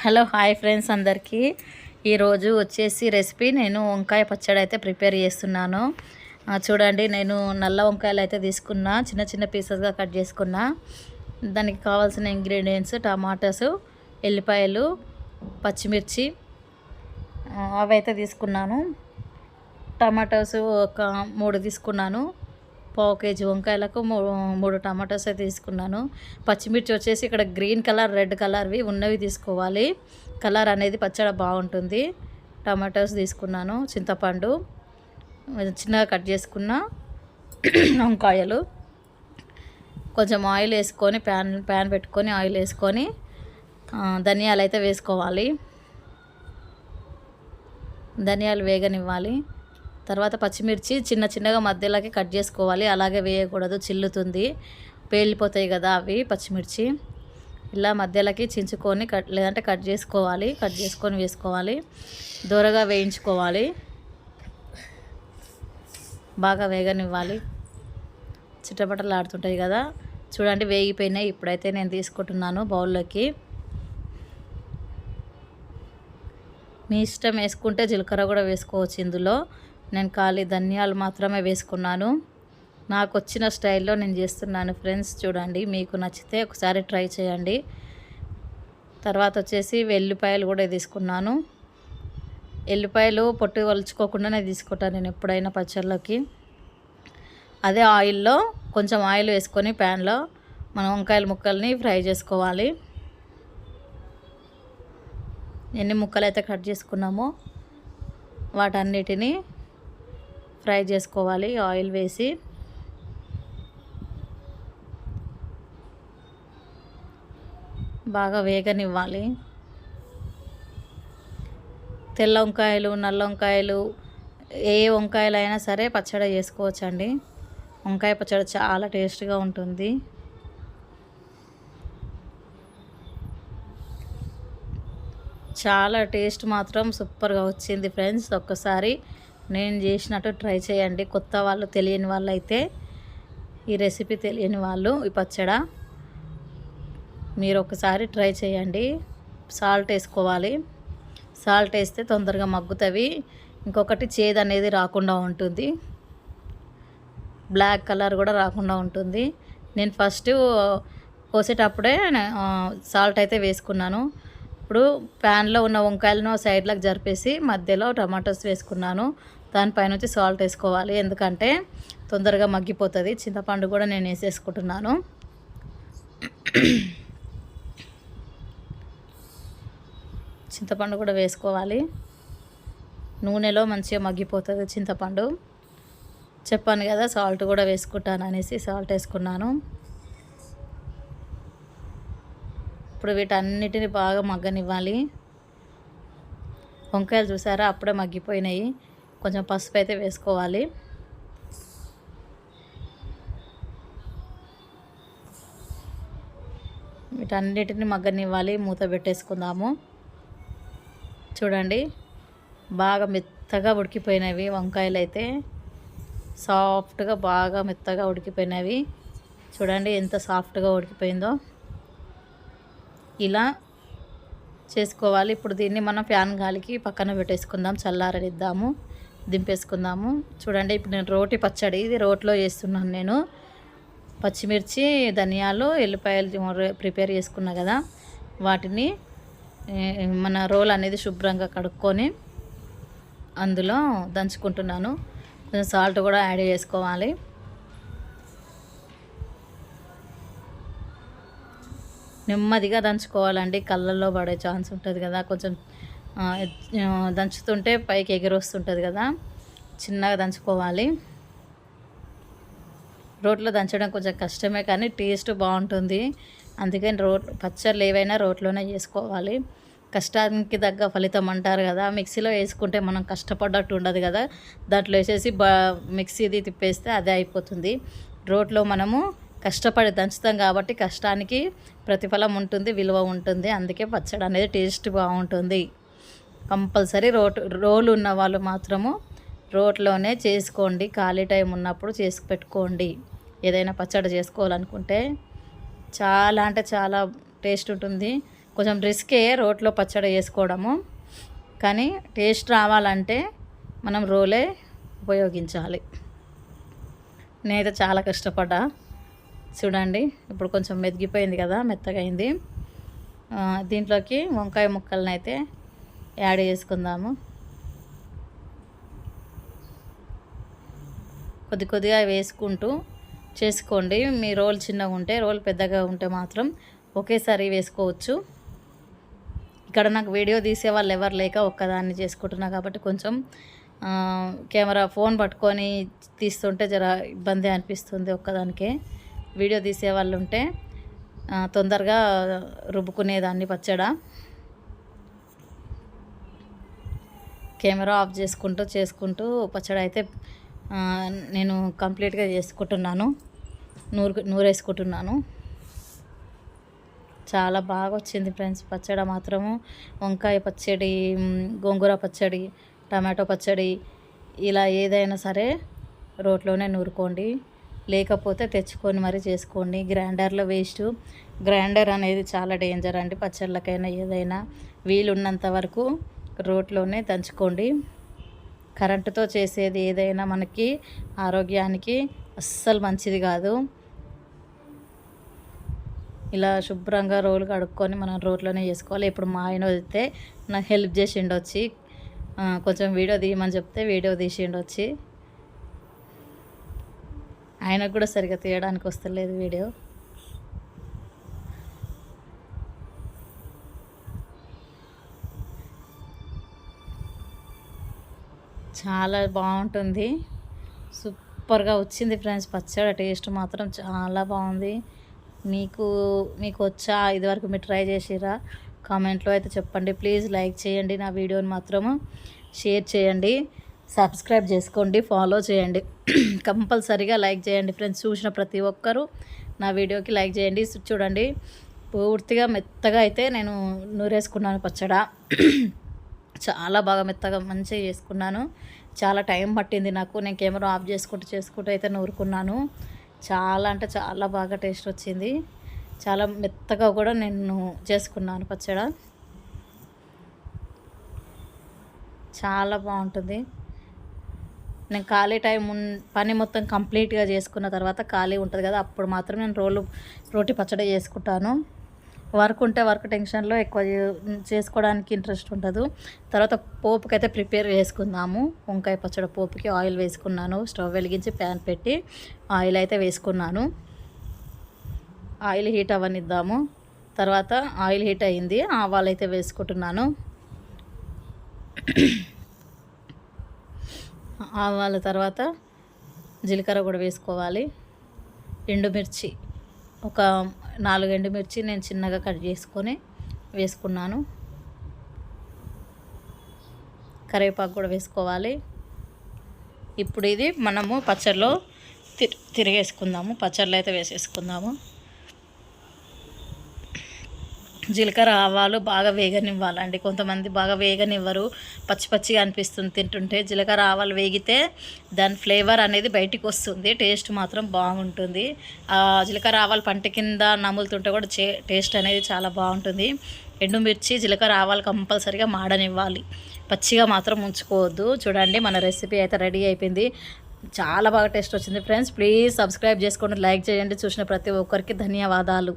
Hello hi friends అందరికీ ఈరోజు వచ్చేసి రెసిపీ నేను వంకాయ పచ్చడి అయితే ప్రిపేర్ చేస్తున్నాను. చూడండి, నేను నల్ల వంకాయలు అయితే తీసుకున్నా, చిన్న చిన్న పీసెస్గా కట్ చేసుకున్నా. దానికి కావాల్సిన ఇంగ్రీడియంట్స్ టమాటాస్, ఎల్లిపాయలు, పచ్చిమిర్చి అవి అయితే తీసుకున్నాను. టమాటాస్ ఒక 3 తీసుకున్నాను. పావు కేజీ వంకాయలకు 3 టమాటాస్ అయితే తీసుకున్నాను. పచ్చిమిర్చి వచ్చేసి ఇక్కడ గ్రీన్ కలర్, రెడ్ కలర్వి ఉన్నవి తీసుకోవాలి. కలర్ అనేది పచ్చడి బాగుంటుంది. టమాటాస్ తీసుకున్నాను. చింతపండు, చిన్నగా కట్ చేసుకున్న వంకాయలు, కొంచెం ఆయిల్ వేసుకొని ప్యాన్ పెట్టుకొని ఆయిల్ వేసుకొని ధనియాలు అయితే వేసుకోవాలి. ధనియాలు వేగనివ్వాలి. తర్వాత పచ్చిమిర్చి చిన్న చిన్నగా మధ్యలోకి కట్ చేసుకోవాలి. అలాగే వేయకూడదు, చిల్లుతుంది, పేలిపోతాయి కదా అవి పచ్చిమిర్చి. ఇలా మధ్యలోకి చించుకొని లేదంటే కట్ చేసుకోవాలి. కట్ చేసుకొని వేసుకోవాలి. దూరగా వేయించుకోవాలి. బాగా వేగనివ్వాలి. చిట్టపట్టలు ఆడుతుంటాయి కదా, చూడండి వేగిపోయినాయి. ఇప్పుడైతే నేను తీసుకుంటున్నాను బౌల్లోకి. మీ ఇష్టం, వేసుకుంటే జీలకర్ర కూడా వేసుకోవచ్చు ఇందులో. నేను ఖాళీ ధనియాలు మాత్రమే వేసుకున్నాను. నాకు వచ్చిన స్టైల్లో నేను చేస్తున్నాను ఫ్రెండ్స్. చూడండి, మీకు నచ్చితే ఒకసారి ట్రై చేయండి. తర్వాత వచ్చేసి వెల్లిపాయలు కూడా తీసుకున్నాను. ఎల్లిపాయలు పొట్టు వలుచుకోకుండానే తీసుకుంటాను నేను ఎప్పుడైనా పచ్చళ్ళకి. అదే ఆయిల్లో కొంచెం ఆయిల్ వేసుకొని ప్యాన్లో మనం వంకాయల ముక్కల్ని ఫ్రై చేసుకోవాలి. ఎన్ని ముక్కలు అయితే కట్ చేసుకున్నామో వాటన్నిటిని ఫ్రై చేసుకోవాలి ఆయిల్ వేసి. బాగా వేగనివ్వాలి. తెల్ల వంకాయలు, నల్ల వంకాయలు, ఏ వంకాయలు అయినా సరే పచ్చడి చేసుకోవచ్చండి. వంకాయ పచ్చడి చాలా టేస్ట్గా ఉంటుంది. చాలా టేస్ట్ మాత్రం సూపర్గా వచ్చింది ఫ్రెండ్స్. ఒక్కసారి నేను చేసినట్టు ట్రై చేయండి. కొత్త వాళ్ళు, తెలియని వాళ్ళు అయితే ఈ రెసిపీ తెలియని వాళ్ళు ఈ పచ్చడి మీరు ఒకసారి ట్రై చేయండి. సాల్ట్ వేసుకోవాలి. సాల్ట్ వేస్తే తొందరగా మగ్గుతవి. ఇంకొకటి చేదు అనేది రాకుండా ఉంటుంది. బ్లాక్ కలర్ కూడా రాకుండా ఉంటుంది. నేను ఫస్ట్ కోసేటప్పుడే సాల్ట్ అయితే వేసుకున్నాను. ఇప్పుడు ప్యాన్లో ఉన్న వంకాయలను సైడ్లకు జరిపేసి మధ్యలో టమాటోస్ వేసుకున్నాను. దానిపైనుంచి సాల్ట్ వేసుకోవాలి, ఎందుకంటే తొందరగా మగ్గిపోతుంది. చింతపండు కూడా నేను వేసేసుకుంటున్నాను. చింతపండు కూడా వేసుకోవాలి. నూనెలో మంచిగా మగ్గిపోతుంది చింతపండు. చెప్పాను కదా సాల్ట్ కూడా వేసుకుంటాను అనేసి సాల్ట్ వేసుకున్నాను. ఇప్పుడు వీటన్నిటిని బాగా మగ్గనివ్వాలి. వంకాయలు చూసారా, అప్పుడే మగ్గిపోయినాయి. కొంచెం పసుపు అయితే వేసుకోవాలి. వీటన్నిటిని మగ్గనివ్వాలి. మూత పెట్టేసుకుందాము. చూడండి, బాగా మెత్తగా ఉడికిపోయినవి వంకాయలు అయితే. సాఫ్ట్గా బాగా మెత్తగా ఉడికిపోయినవి. చూడండి ఎంత సాఫ్ట్గా ఉడికిపోయిందో. ఇలా చేసుకోవాలి. ఇప్పుడు దీన్ని మనం ఫ్యాన్ గాలికి పక్కన పెట్టేసుకుందాం, చల్లారనిద్దాము, దింపేసుకుందాము. చూడండి, ఇప్పుడు నేను రోటి పచ్చడి, ఇది రోట్లో చేస్తున్నాను నేను. పచ్చిమిర్చి, ధనియాలు, ఎల్లిపాయలు ప్రిపేర్ చేసుకున్నా కదా, వాటిని మన రోల్ అనేది శుభ్రంగా కడుక్కొని అందులో దంచుకుంటున్నాను. కొంచెం సాల్ట్ కూడా యాడ్ చేసుకోవాలి. నెమ్మదిగా దంచుకోవాలండి, కళ్ళల్లో పడే ఛాన్స్ ఉంటుంది కదా. కొంచెం దంచుతుంటే పైకి ఎగిరొస్తుంటుంది కదా, చిన్నగా దంచుకోవాలి. రోట్లో దంచడం కొంచెం కష్టమే, కానీ టేస్ట్ బాగుంటుంది. అందుకని పచ్చళ్ళు ఏవైనా రోట్లోనే చేసుకోవాలి. కష్టానికి తగ్గ ఫలితం అంటారు కదా. మిక్సీలో వేసుకుంటే మనం కష్టపడ్డట్టు ఉండదు కదా. దాంట్లో వేసేసి మిక్సీది తిప్పేస్తే అదే అయిపోతుంది. రోట్లో మనము కష్టపడి దంచుతాం కాబట్టి కష్టానికి ప్రతిఫలం ఉంటుంది, విలువ ఉంటుంది. అందుకే పచ్చడి అనేది టేస్ట్ బాగుంటుంది. కంపల్సరీ రోలు ఉన్న వాళ్ళు మాత్రము రోట్లోనే చేసుకోండి. ఖాళీ టైం ఉన్నప్పుడు చేసి పెట్టుకోండి. ఏదైనా పచ్చడి చేసుకోవాలనుకుంటే చాలా అంటే చాలా టేస్ట్ ఉంటుంది. కొంచెం రిస్కే రోట్లో పచ్చడి చేసుకోవడము, కానీ టేస్ట్ రావాలంటే మనం రోలే ఉపయోగించాలి. నేనైతే చాలా కష్టపడ్డా. చూడండి ఇప్పుడు కొంచెం మెదిగిపోయింది కదా, మెత్తగా అయింది. దీంట్లోకి వంకాయ ముక్కలను అయితే యాడ్ చేసుకుందాము. కొద్దిగా వేసుకుంటూ చేసుకోండి. మీ రోల్ చిన్నగా ఉంటే, రోల్ పెద్దగా ఉంటే మాత్రం ఒకేసారి వేసుకోవచ్చు. ఇక్కడ నాకు వీడియో తీసే వాళ్ళు ఎవరు లేక ఒక్కదాన్ని చేసుకుంటున్నా కాబట్టి కొంచెం కెమెరా ఫోన్ పట్టుకొని తీస్తుంటే జర ఇబ్బంది అనిపిస్తుంది. ఒక్కదానికే వీడియో తీసే వాళ్ళు ఉంటే తొందరగా రుబ్బుకునేదాన్ని పచ్చడా. కెమెరా ఆఫ్ చేసుకుంటూ పచ్చడి అయితే నేను కంప్లీట్గా చేసుకుంటున్నాను, నూరేసుకుంటున్నాను. చాలా బాగా వచ్చింది ఫ్రెండ్స్ పచ్చడి మాత్రము. వంకాయ పచ్చడి, గోంగూర పచ్చడి, టమాటో పచ్చడి, ఇలా ఏదైనా సరే రోట్లోనే నూరుకోండి, లేకపోతే తెచ్చుకొని మరీ చేసుకోండి. గ్రైండర్లో వేస్ట్. గ్రైండర్ అనేది చాలా డేంజర్ అండి పచ్చళ్ళకైనా ఏదైనా. వీలున్నంత వరకు రోట్లోనే దంచుకోండి. కరెంటుతో చేసేది ఏదైనా మనకి ఆరోగ్యానికి అస్సలు మంచిది కాదు. ఇలా శుభ్రంగా రోలు కడుక్కొని మనం రోట్లోనే చేసుకోవాలి. ఇప్పుడు మా ఆయన వస్తే నాకు హెల్ప్ చేసిండు వచ్చి, కొంచెం వీడియో తీయమని చెప్తే వీడియో తీసిండు వచ్చి. ఆయనకు కూడా సరిగ్గా తీయడానికి వస్తలేదు వీడియో. చాలా బాగుంటుంది, సూపర్గా వచ్చింది ఫ్రెండ్స్ పచ్చడి. టేస్ట్ మాత్రం చాలా బాగుంది. మీకు వచ్చా? ఇదివరకు మీరు ట్రై చేసిరా? కామెంట్లో అయితే చెప్పండి. ప్లీజ్ లైక్ చేయండి, నా వీడియోని మాత్రము షేర్ చేయండి, సబ్స్క్రైబ్ చేసుకోండి, ఫాలో చేయండి. కంపల్సరీగా లైక్ చేయండి ఫ్రెండ్స్. చూసిన ప్రతి ఒక్కరూ నా వీడియోకి లైక్ చేయండి. చూడండి పూర్తిగా మెత్తగా అయితే నేను నూరేసుకున్నాను పచ్చడా. చాలా బాగా మెత్తగా మంచిగా చేసుకున్నాను. చాలా టైం పట్టింది నాకు. నేను కెమెరా ఆఫ్ చేసుకుంటూ అయితే నూరుకున్నాను. చాలా అంటే చాలా బాగా టేస్ట్ వచ్చింది. చాలా మెత్తగా కూడా నేను చేసుకున్నాను పచ్చడి. చాలా బాగుంటుంది. నేను ఖాళీ పని మొత్తం కంప్లీట్గా చేసుకున్న తర్వాత ఖాళీ ఉంటుంది కదా, అప్పుడు మాత్రం నేను రోటి పచ్చడి చేసుకుంటాను. వర్క్ ఉంటే వర్క్ టెన్షన్లో ఎక్కువ చేసుకోవడానికి ఇంట్రెస్ట్ ఉండదు. తర్వాత పోపుకైతే ప్రిపేర్ చేసుకుందాము. వంకాయ పచ్చడి పోపుకి ఆయిల్ వేసుకున్నాను. స్టవ్ వెలిగించి ప్యాన్ పెట్టి ఆయిల్ అయితే వేసుకున్నాను. ఆయిల్ హీట్ అవ్వనిద్దాము. తర్వాత ఆయిల్ హీట్ అయింది, ఆవాలు అయితే వేసుకుంటున్నాను. ఆవాల తర్వాత జీలకర్ర కూడా వేసుకోవాలి. ఎండుమిర్చి ఒక 4 ఎండుమిర్చి నేను చిన్నగా కట్ చేసుకొని వేసుకున్నాను. కరివేపాకు కూడా వేసుకోవాలి. ఇప్పుడు ఇది మనము పచ్చడిలో తిరిగేసుకుందాము. పచ్చడిలో అయితే వేసేసుకుందాము. జీలకర్ర ఆవాలు బాగా వేగనివ్వాలండి. కొంతమంది బాగా వేగనివ్వరు, పచ్చిగా అనిపిస్తుంది తింటుంటే. జీలకర్ర ఆవాలు వేగితే దాని ఫ్లేవర్ అనేది బయటికి వస్తుంది, టేస్ట్ మాత్రం బాగుంటుంది. జీలకర్ర ఆవాలు పంట కింద నములుతుంటే కూడా టేస్ట్ అనేది చాలా బాగుంటుంది. ఎండుమిర్చి జీలకర్ర ఆవాలు కంపల్సరీగా మాడనివ్వాలి, పచ్చిగా మాత్రం ఉంచుకోవద్దు. చూడండి మన రెసిపీ అయితే రెడీ అయిపోయింది. చాలా బాగా టేస్ట్ వచ్చింది ఫ్రెండ్స్. ప్లీజ్ సబ్స్క్రైబ్ చేసుకోండి, లైక్ చేయండి. చూసిన ప్రతి ఒక్కరికి ధన్యవాదాలు.